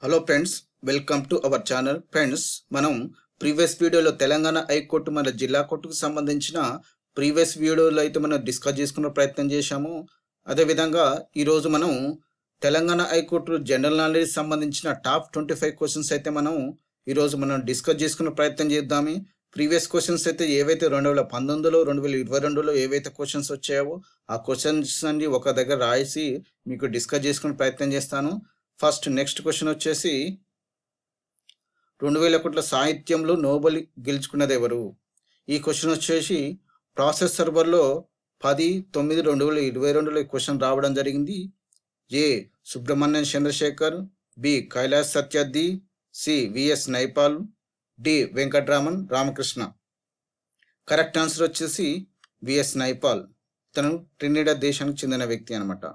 Hello friends, welcome to our channel. Friends, మనం previous వీడియోలో Telangana high court మన జిల్లా కోర్టుకు సంబంధించిన ప్రీవియస్ వీడియోలో అయితే మనం డిస్కస్ చేసుకునే ప్రయత్నం చేశాము. అదేవిధంగా ఈరోజు మనం తెలంగాణ హైకోర్టు జనరల్ నాలెడ్జ్ సంబంధించిన టాప్ 25 క్వశ్చన్స్ అయితే మనం ఈరోజు డిస్కస్ చేసుకునే ప్రయత్నం చేద్దాము. ప్రీవియస్ క్వశ్చన్స్ అయితే ఏవైతే 2019లో 2022లో ఏవైతే క్వశ్చన్స్ వచ్చాయో ఆ క్వశ్చన్స్ అన్ని ఒక దగ్గర రాసి మీకు డిస్కస్ చేసుకునే ప్రయత్నం చేస్తాను. ఫస్ట్ నెక్స్ట్ క్వశ్చన్ వచ్చేసి 2001 సాహిత్యంలో నోబెల్ గెలుచుకున్నది ఎవరు? ఈ క్వశ్చన్ వచ్చేసి ప్రాసెస్ సర్వర్లో 10/9/2022లో ఈ క్వశ్చన్ రావడం జరిగింది. A Subrahmanyam Chandrashekhar, B Kailash Satyarthi, C VS Naipaul, D Venkatraman Ramakrishna. Correct answer వచ్చేసి విఎస్ నైపాల్. తను ట్రినిడాడ్ దేశానికి చెందిన వ్యక్తి అనమాట.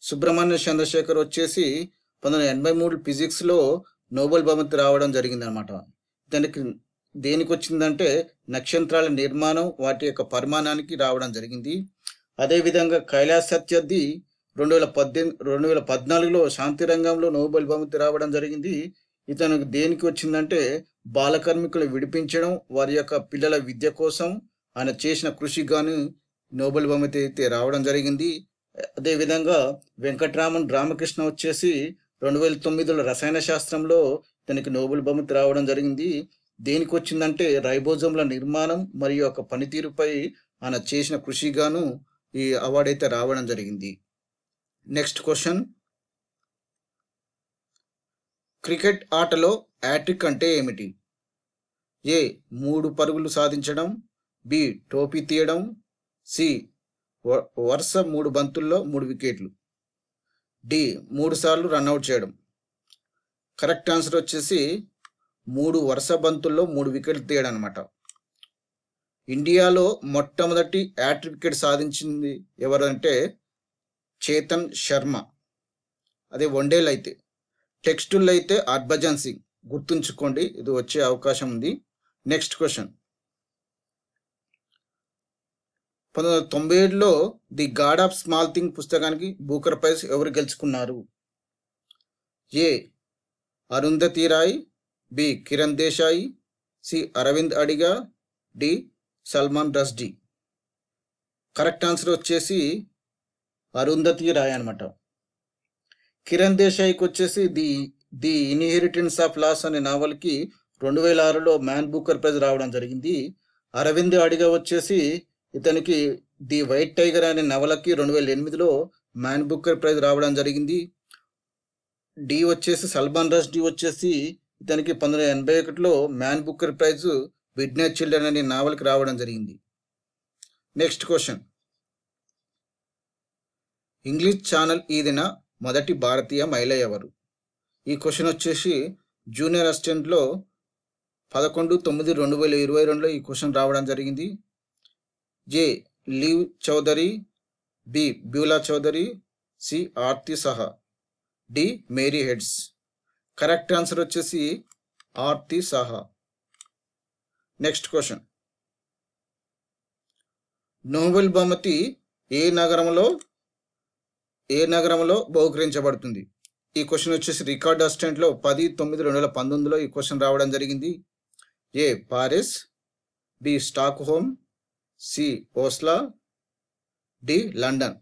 సుబ్రహ్మణ్య చంద్రశేఖర్ వచ్చేసి 1983 ఫిజిక్స్లో నోబెల్ బహుమతి రావడం జరిగిందనమాట. దేనికి వచ్చిందంటే నక్షత్రాల నిర్మాణం వాటి యొక్క పరిమాణానికి రావడం జరిగింది. అదేవిధంగా కైలాస్ సత్యార్థి 2014లో శాంతి రంగంలో నోబెల్ బహుమతి రావడం జరిగింది. ఇతనికి దేనికి వచ్చిందంటే బాల కార్మికులు విడిపించడం, వారి యొక్క పిల్లల విద్య కోసం ఆయన చేసిన కృషికి గాను నోబెల్ బహుమతి అయితే రావడం జరిగింది. అదేవిధంగా వెంకట్రామన్ రామకృష్ణ వచ్చేసి 2009లో రసాయన శాస్త్రంలో తనకి నోబెల్ బహుమతి రావడం జరిగింది. దేనికి వచ్చిందంటే రైబోజోమ్ల నిర్మాణం మరియు యొక్క పనితీరుపై ఆయన చేసిన కృషిగాను ఈ అవార్డు అయితే రావడం జరిగింది. నెక్స్ట్ క్వశ్చన్, క్రికెట్ ఆటలో హ్యాట్రిక్ అంటే ఏమిటి? ఏ 3 పరుగులు సాధించడం, బి టోపీ తీయడం, సి వరుస 3 బంతుల్లో 3 వికెట్లు, డి 3 సార్లు రన్అట్ చేయడం. కరెక్ట్ ఆన్సర్ వచ్చేసి 3 వరుస బంతుల్లో 3 వికెట్లు తీయడం అనమాట. ఇండియాలో మొట్టమొదటి హ్యాట్రిక్ వికెట్ సాధించింది ఎవరంటే చేతన్ శర్మ. అదే వన్డేలు అయితే. టెక్స్టుల్లో అయితే హర్భజన్ సింగ్. గుర్తుంచుకోండి, ఇది వచ్చే అవకాశం ఉంది. నెక్స్ట్ క్వశ్చన్, 1997లో the god of small thing పుస్తకానికి బూకర్ ప్రైజ్ ఎవరు గెలుచుకున్నారు? A Arundhati Roy, B Kiran Desai, C Aravind Adiga, D Salman Rushdie. Correct answer వచ్చేసి అరుంధతి రాయ్ అనమాట. కిరణ్ దేశాయ్కి వచ్చేసి ది ఇన్హెరిటెన్స్ ఆఫ్ లాస్ అనే నావల్కి 2006లో మ్యాన్ బూకర్ ప్రైజ్ రావడం జరిగింది. అరవింద్ అడిగా వచ్చేసి ఇతనికి ది వైట్ టైగర్ అనే నవలకి 2008లో మ్యాన్ బూకర్ ప్రైజ్ రావడం జరిగింది. డి వచ్చేసి సల్మాన్ రష్డీ వచ్చేసి ఇతనికి 1981లో Man Booker prize midnight children అనే నావల్కి రావడం జరిగింది. నెక్స్ట్ క్వశ్చన్, ఇంగ్లీష్ ఛానల్ ఈదిన మొదటి భారతీయ మహిళ ఎవరు? ఈ క్వశ్చన్ వచ్చేసి జూనియర్ అసిస్టెంట్లో 11/9/2022లో ఈ క్వశ్చన్ రావడం జరిగింది. జే లీవ్ Chaudhary, B Bula Chaudhary, C Aarti Saha, D Mary heads. Correct answer వచ్చేసి ఆర్తి సహా. నెక్స్ట్ క్వశ్చన్, నోబెల్ బహుమతి ఏ నగరంలో బహుకరించబడుతుంది? ఈ క్వశ్చన్ వచ్చేసి రికార్డ్ అసిస్టెంట్లో 10/9/2019లో ఈ క్వశ్చన్ రావడం జరిగింది. A Paris, B Stockholm, C Oslo, D London.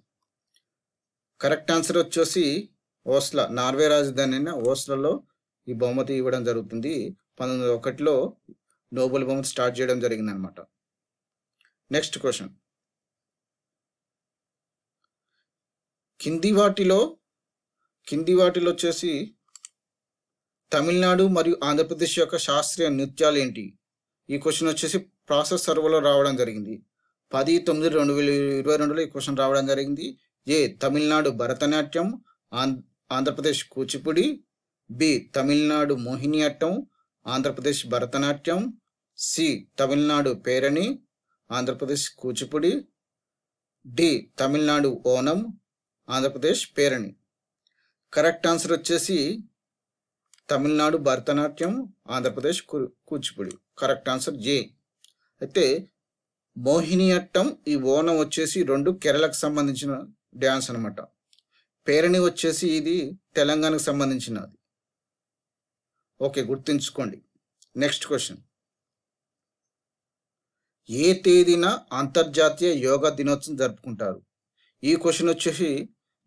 Correct answer వచ్చేసి ఓస్లా. నార్వే రాజధాని అయిన ఓస్లాలో ఈ బహుమతి ఇవ్వడం జరుగుతుంది. 1901లో నోబెల్ బహుమతి స్టార్ట్ చేయడం జరిగింది అనమాట. నెక్స్ట్ క్వశ్చన్, కింది వాటిలో వచ్చేసి తమిళనాడు మరియు ఆంధ్రప్రదేశ్ యొక్క శాస్త్రీయ నృత్యాలు ఏంటి? ఈ క్వశ్చన్ వచ్చేసి ప్రాసెస్ సర్వర్లో రావడం జరిగింది. 10/9/2022లో ఈ క్వశ్చన్ రావడం జరిగింది. A Tamil Nadu Bharatanatyam, Andhra Pradesh Kuchipudi, B Tamil Nadu Mohini Attam, Andhra Pradesh Bharatanatyam, C Tamil Nadu Perini, Andhra Pradesh Kuchipudi, D Tamil Nadu Onam, Andhra Pradesh Perini. Correct answer వచ్చేసి తమిళనాడు భరతనాట్యం, ఆంధ్రప్రదేశ్ కూచిపూడి. కరెక్ట్ ఆన్సర్ జే. అయితే మోహిని అట్టం, ఈ ఓనం వచ్చేసి 2 కేరళకు సంబంధించిన డ్యాన్స్ అనమాట. పేరణి వచ్చేసి ఇది తెలంగాణకు సంబంధించినది. ఓకే, గుర్తుంచుకోండి. Next question. ఏ తేదీన అంతర్జాతీయ యోగా దినోత్సవం జరుపుకుంటారు? ఈ క్వశ్చన్ వచ్చేసి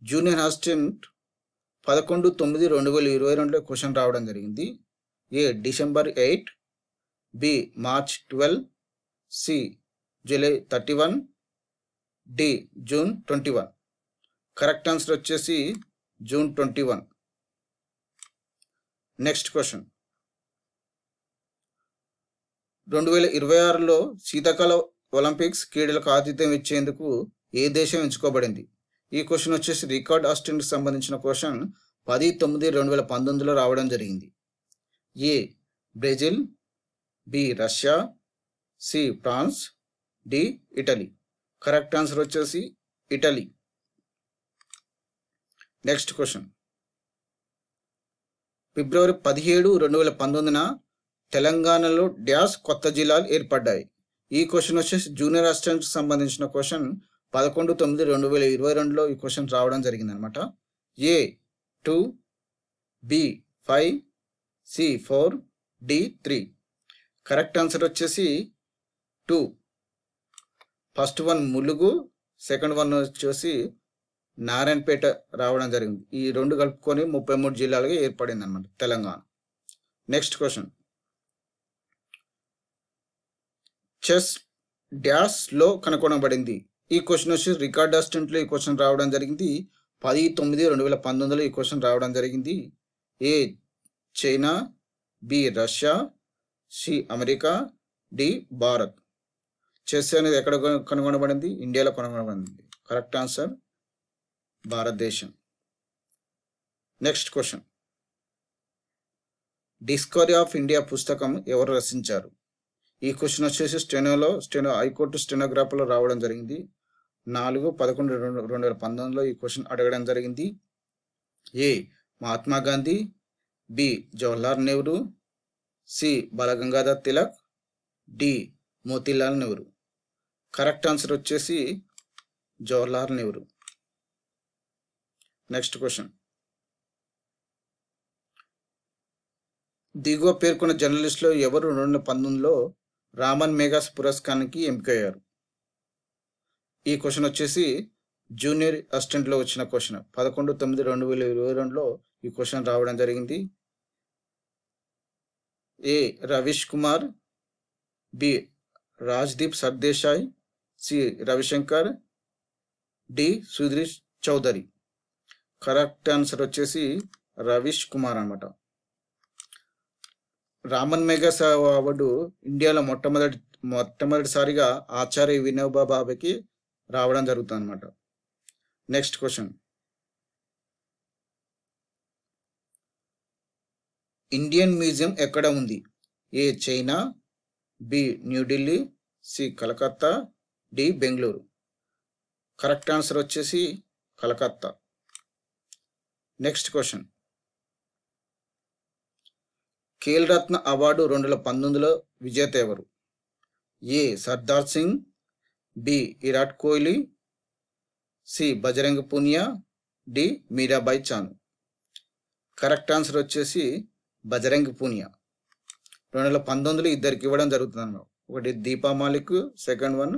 జూనియర్ అసిస్టెంట్ 11/9/2022లో క్వశ్చన్ రావడం జరిగింది. A December 8, B March 12, C July 31, D June 21. Correct answer వచ్చేసి జూన్ 21. Next question. 2026లో శీతాకాల ఒలింపిక్స్ క్రీడలకు ఆతిథ్యం ఇచ్చేందుకు ఏ దేశం ఎంచుకోబడింది? ఈ క్వశ్చన్ వచ్చేసి రికార్డ్ అసిస్టెంట్కి సంబంధించిన క్వశ్చన్ 10/9/2019లో రావడం జరిగింది. A Brazil, B Russia, C France, D Italy. Correct answer వచ్చేసి ఇటలీ. Next question. ఫిబ్రవరి 17, 2019 తెలంగాణలో డ్యాష్ కొత్త జిల్లాలు ఏర్పడ్డాయి. ఈ క్వశ్చన్ వచ్చేసి జూనియర్ అసిస్టెంట్కి సంబంధించిన క్వశ్చన్ 11/9/2022లో ఈ క్వశ్చన్ రావడం జరిగింది అనమాట. A 2, B 5, C 4, D 3. Correct answer వచ్చేసి 2. First one Mulugu, second one వచ్చేసి నారాయణపేట రావడం జరిగింది. ఈ రెండు కలుపుకొని 33 జిల్లాలుగా ఏర్పడింది అనమాట తెలంగాణ. Next question. చెస్ డ్యాష్లో కనుగొనబడింది. ఈ క్వశ్చన్ వచ్చి రికార్డ్ అసిస్టెంట్లో ఈ క్వశ్చన్ రావడం జరిగింది. 10/9/2019లో ఈ క్వశ్చన్ రావడం జరిగింది. A China, B Russia, C America, D Bharat. Chess అనేది ఎక్కడ కనుగొనబడింది? ఇండియాలో కనుగొనబడింది. కరెక్ట్ ఆన్సర్ భారతదేశం. Next question. Discovery of India పుస్తకం ఎవరు రచించారు? ఈ క్వశ్చన్ వచ్చేసి హైకోర్టు స్టెనోగ్రాఫర్లో రావడం జరిగింది. 4/11/2019లో ఈ క్వశ్చన్ అడగడం జరిగింది. A Mahatma Gandhi, B Jawaharlal Nehru, C Balagangadhar Tilak, D Motilal Nehru. Correct answer వచ్చేసి జవహర్లాల్ నెహ్రూ. Next question. దిగువ పేర్కొన్న జర్నలిస్టులో ఎవరు 2019లో రామన్ మెగాస్ పురస్కారానికి ఎంపికయ్యారు? ఈ క్వశ్చన్ వచ్చేసి జూనియర్ అసిస్టెంట్లో వచ్చిన క్వశ్చన్. 11/9/2022లో ఈ క్వశ్చన్ రావడం జరిగింది. A Ravish Kumar, B Rajdeep Sardesai, C Ravishankar, D Sudhir Chaudhary. Correct answer వచ్చేసి రవీష్ కుమార్ అనమాట. రామన్ మెగాస్ అవార్డు ఇండియాలో మొట్టమొదటిసారిగా ఆచార్య వినోబా భావేకి రావడం జరుగుతుంది అనమాట. Next question. ఇండియన్ మ్యూజియం ఎక్కడ ఉంది? A China, B New Delhi, C Calcutta, D Bengaluru. Correct answer వచ్చేసి Calcutta. Next question. Khel Ratna award 2019లో విజేత ఎవరు? A Sardar Singh, B Virat Kohli, C Bajrang Punia, D Mirabai Chanu. Correct answer వచ్చేసి బజరంగ్ పునియా. 2019లో ఇద్దరికి ఇవ్వడం జరుగుతుంది అన్నమాట. ఒకటి దీపా మాలిక్, సెకండ్ వన్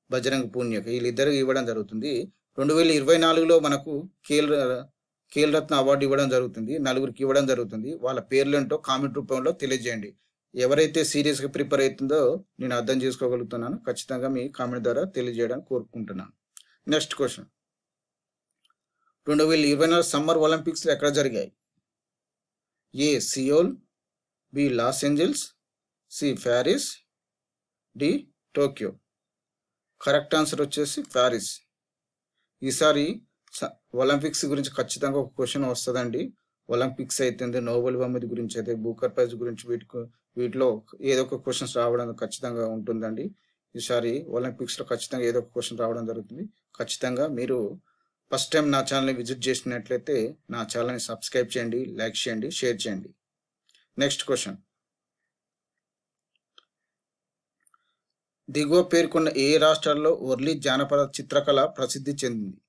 బజరంగ్ పునియా. వీళ్ళిద్దరికి ఇవ్వడం జరుగుతుంది. 2024లో మనకు ఖేల్ రత్న అవార్డు ఇవ్వడం జరుగుతుంది. 4గురికి ఇవ్వడం జరుగుతుంది. వాళ్ళ పేర్లు ఏంటో కామెంట్ రూపంలో తెలియజేయండి. ఎవరైతే సీరియస్గా ప్రిపేర్ అవుతుందో నేను అర్థం చేసుకోగలుగుతున్నాను. ఖచ్చితంగా మీ కామెంట్ ద్వారా తెలియజేయడానికి కోరుకుంటున్నాను. Next question. 2024 సమ్మర్ ఒలింపిక్స్ ఎక్కడ జరిగాయి? A Seoul, B Los Angeles, C Paris, D Tokyo. Correct answer వచ్చేసి ప్యారిస్. ఈసారి ఒలింపిక్స్ గురించి ఖచ్చితంగా ఒక క్వశ్చన్ వస్తుందండి. ఒలింపిక్స్ అయితే నోబెల్ బహుమతి గురించి అయితే బూకర్ ప్రైజ్ గురించి వీటిలో ఏదో ఒక క్వశ్చన్స్ రావడం ఖచ్చితంగా ఉంటుందండి. ఈసారి ఒలింపిక్స్లో ఖచ్చితంగా ఏదో ఒక క్వశ్చన్ రావడం జరుగుతుంది. ఖచ్చితంగా మీరు ఫస్ట్ టైం నా ఛానల్ని విజిట్ చేసినట్లయితే నా ఛానల్ని సబ్స్క్రైబ్ చేయండి, లైక్ చేయండి, షేర్ చేయండి. Next question. దిగువ పేర్కొన్న ఏ రాష్ట్రాల్లో వర్లీ జానపద చిత్రకళ ప్రసిద్ధి చెందింది?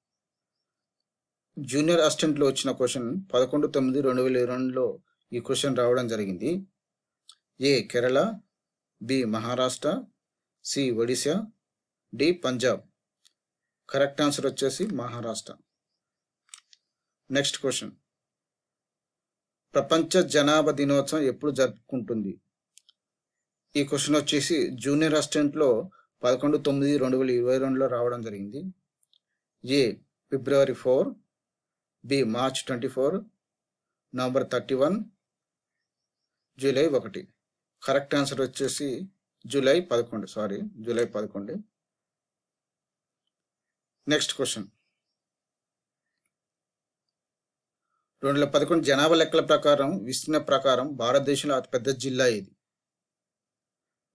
జూనియర్ అసిస్టెంట్లో వచ్చిన క్వశ్చన్ 11/9/2022లో ఈ క్వశ్చన్ రావడం జరిగింది. A Kerala, B Maharashtra, C Odisha, D Punjab. Correct answer వచ్చేసి మహారాష్ట్ర. నెక్స్ట్ క్వశ్చన్, ప్రపంచ జనాభా దినోత్సవం ఎప్పుడు జరుపుకుంటుంది? ఈ క్వశ్చన్ వచ్చేసి జూనియర్ అసిస్టెంట్లో 11/9/2022లో రావడం జరిగింది. A February 4, B March 24, November 31, July 1. Correct answer వచ్చేసి జూలై 11. నెక్స్ట్ క్వశ్చన్, 2011 జనాభా లెక్కల ప్రకారం విస్తీర్ణ ప్రకారం భారతదేశంలో అతిపెద్ద జిల్లా ఏది?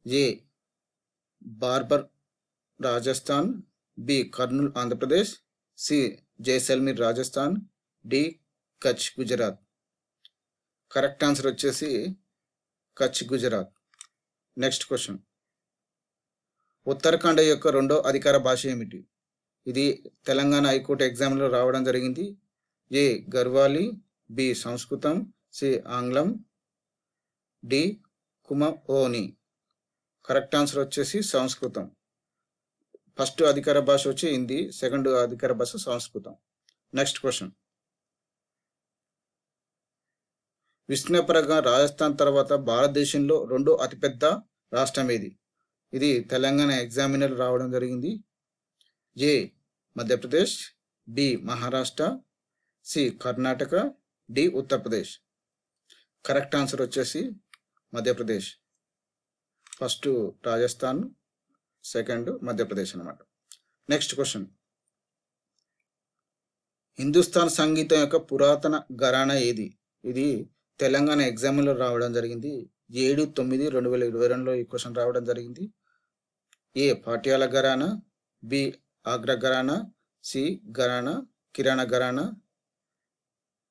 A Barmer Rajasthan, B Kurnool Andhra Pradesh, C Jaisalmer Rajasthan, D Kutch Gujarat. Correct answer వచ్చేసి కచ్ గుజరాత్. నెక్స్ట్ క్వశ్చన్, ఉత్తరాఖండ్ యొక్క రెండో అధికార భాష ఏమిటి? ఇది తెలంగాణ హైకోర్టు ఎగ్జామ్లో రావడం జరిగింది. ఏ గర్వాలి, బి సంస్కృతం, సి ఆంగ్లం, డి కుమఓని. కరెక్ట్ ఆన్సర్ వచ్చేసి సంస్కృతం. ఫస్ట్ అధికార భాష వచ్చి హిందీ, సెకండ్ అధికార భాష సంస్కృతం. నెక్స్ట్ క్వశ్చన్, విస్తీర్ణపరంగా రాజస్థాన్ తర్వాత భారతదేశంలో రెండో అతిపెద్ద రాష్ట్రం ఏది? ఇది తెలంగాణ ఎగ్జామినర్ రావడం జరిగింది. A Madhya Pradesh, B Maharashtra, C Karnataka, D Uttar Pradesh. Correct answer వచ్చేసి మధ్యప్రదేశ్. ఫస్ట్ రాజస్థాన్, సెకండ్ మధ్యప్రదేశ్ అన్నమాట. నెక్స్ట్ క్వశ్చన్, హిందుస్థాన్ సంగీతం యొక్క పురాతన ఘరానా ఏది? ఇది తెలంగాణ ఎగ్జామ్లో రావడం జరిగింది. 7/9/2022లో ఈ క్వశ్చన్ రావడం జరిగింది. ఏ పాటియాల ఘరానా, బి ఆగ్రా ఘరానా, సి కిరాణా ఘరానా,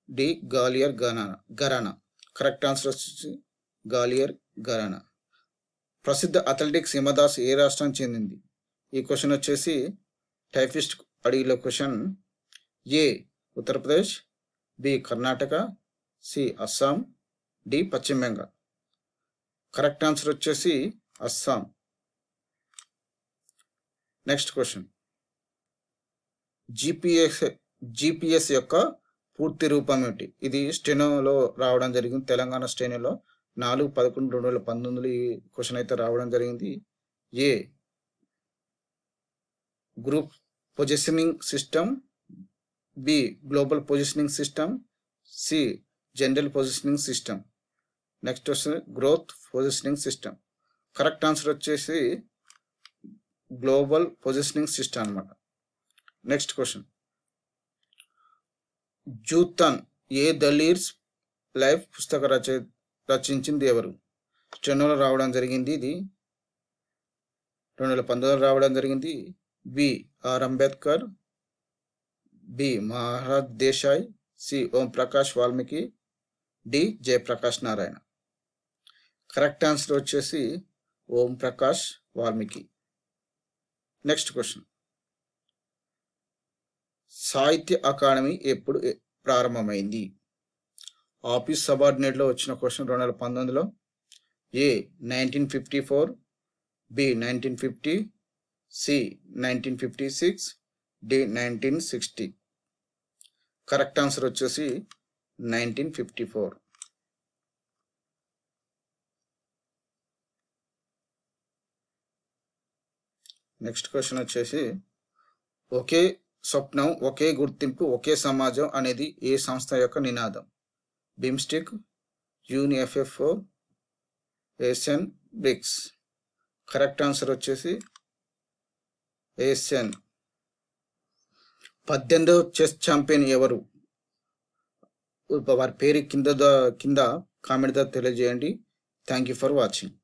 డి గ్వాలియర్ ఘరానా. కరెక్ట్ ఆన్సర్ వచ్చేసి గ్వాలియర్ ఘరానా. ప్రసిద్ధ అథ్లెటిక్స్ హిమదాస్ ఏ రాష్ట్రానికి చెందింది? ఈ క్వశ్చన్ వచ్చేసి టైపిస్ట్ అడిగిన question. A Uttar Pradesh, B Karnataka, C Assam, D Paschim Bengal. Correct answer వచ్చేసి అస్సాం. నెక్స్ట్ క్వశ్చన్, జిపిఎస్ యొక్క పూర్తి రూపం ఏమిటి? ఇది స్టెనోలో రావడం జరిగింది. తెలంగాణ స్టెనోలో 4/11/2019 ఈ క్వశ్చన్ అయితే రావడం జరిగింది. A group positioning system, B global positioning system, C general positioning system. Next వస్తుంది growth positioning system. Correct answer వచ్చేసి గ్లోబల్ పొజిషనింగ్ సిస్టమ్ అన్నమాట. Next question, Joothan a Dalit's life పుస్తక రచించింది ఎవరు? స్టెనోలో రావడం జరిగింది. ఇది 2019 రావడం జరిగింది. B R Ambedkar, B Maharaj Desai, C Om Prakash Valmiki, D Jayaprakash Narayan. Correct answer వచ్చేసి ఓం ప్రకాష్ వాల్మీకి. నెక్స్ట్ క్వశ్చన్, సాహిత్య అకాడమీ ఎప్పుడు ప్రారంభమైంది? ఆఫీస్ సబార్డినేట్లో వచ్చిన క్వశ్చన్ 2019లో. A 1954, B 1950, C 1956, D 1960. Correct answer వచ్చేసి 1954. నెక్స్ట్ క్వశ్చన్ వచ్చేసి, ఒకే స్వప్నం, ఒకే గుర్తింపు, ఒకే సమాజం అనేది ఏ సంస్థ యొక్క నినాదం? బిమ్స్టిక్, యూనిఎఫ్ఎఫ్ఓ, ఏషియన్, బ్రిక్స్. కరెక్ట్ ఆన్సర్ వచ్చేసి ఏషియన్. 18వ చెస్ ఛాంపియన్ ఎవరు? వారి పేరు కింద కామెంట్ ద్వారా తెలియజేయండి. Thank you for watching.